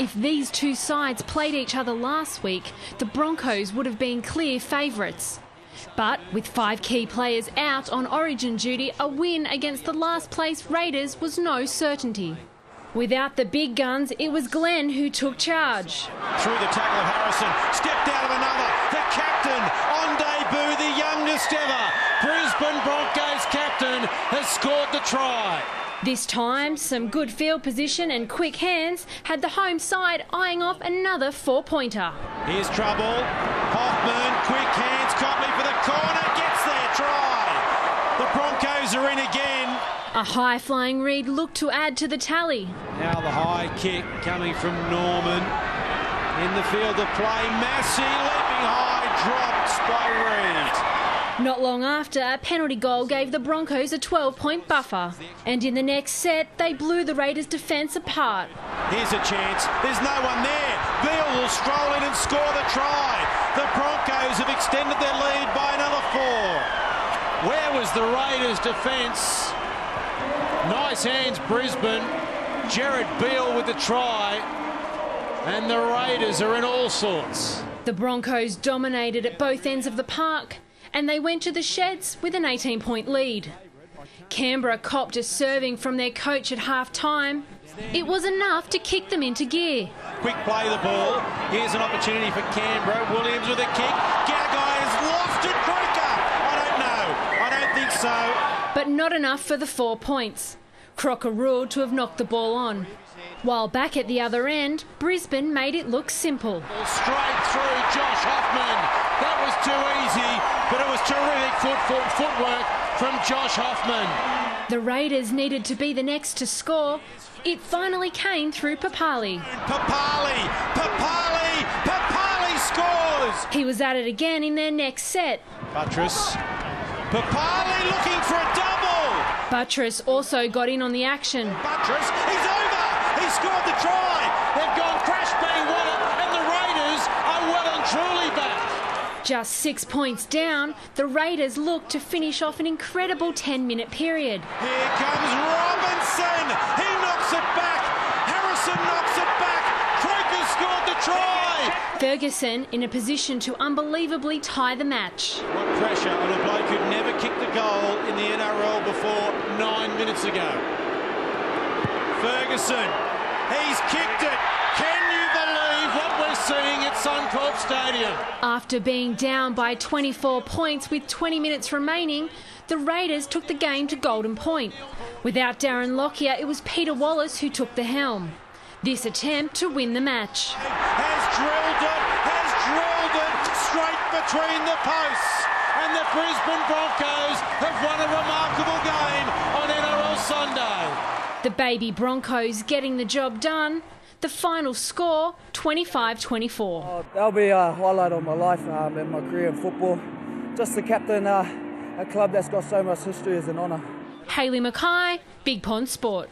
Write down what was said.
If these two sides played each other last week, the Broncos would have been clear favourites. But with 5 key players out on Origin duty, a win against the last place Raiders was no certainty. Without the big guns, it was Glenn who took charge. Through the tackle of Harrison, stepped out of another. The captain on debut, the youngest ever. Brisbane Broncos captain has scored the try. This time, some good field position and quick hands had the home side eyeing off another 4-pointer. Here's trouble. Hoffman, quick hands, Copley for the corner, gets their try. The Broncos are in again. A high-flying Reid looked to add to the tally. Now the high kick coming from Norman. In the field of play, Massey leaping high, dropped by Reid. Not long after, a penalty goal gave the Broncos a 12-point buffer. And in the next set, they blew the Raiders' defence apart. Here's a chance. There's no one there. Beale will stroll in and score the try. The Broncos have extended their lead by another 4. Where was the Raiders' defence? Nice hands, Brisbane. Jared Beale with the try. And the Raiders are in all sorts. The Broncos dominated at both ends of the park, and they went to the sheds with an 18-point lead. Canberra copped a serving from their coach at half-time. It was enough to kick them into gear. Quick play the ball. Here's an opportunity for Canberra. Williams with a kick. Gaggai has lost it. Croker. I don't know. I don't think so. But not enough for the 4 points. Crocker ruled to have knocked the ball on. While back at the other end, Brisbane made it look simple. Straight through Josh Hoffman. That was too easy, but it was terrific footwork from Josh Hoffman. The Raiders needed to be the next to score. It finally came through Papali. Papali scores! He was at it again in their next set. Buttress. Papali looking for a double! Buttress also got in on the action. Buttress, he's over! He scored the try! They've gone crash bang one, and the Raiders are well and truly back. Just 6 points down, the Raiders looked to finish off an incredible 10-minute period. Here comes Robinson! He knocks it back! Harrison knocks it back! Croker scored the try! Ferguson in a position to unbelievably tie the match. What pressure on a bloke who'd never kicked a goal in the NRL before 9 minutes ago. Ferguson, he's kicked it. Can you believe what we're seeing at Suncorp Stadium? After being down by 24 points with 20 minutes remaining, the Raiders took the game to Golden Point. Without Darren Lockyer, it was Peter Wallace who took the helm. This attempt to win the match. Has drilled it straight between the posts. And the Brisbane Broncos have won a remarkable game on NRL Sunday. The baby Broncos getting the job done. The final score, 25-24. That'll be a highlight of my life and my career in football. Just to captain a club that's got so much history is an honour. Hayley Mackay, Big Pond Sport.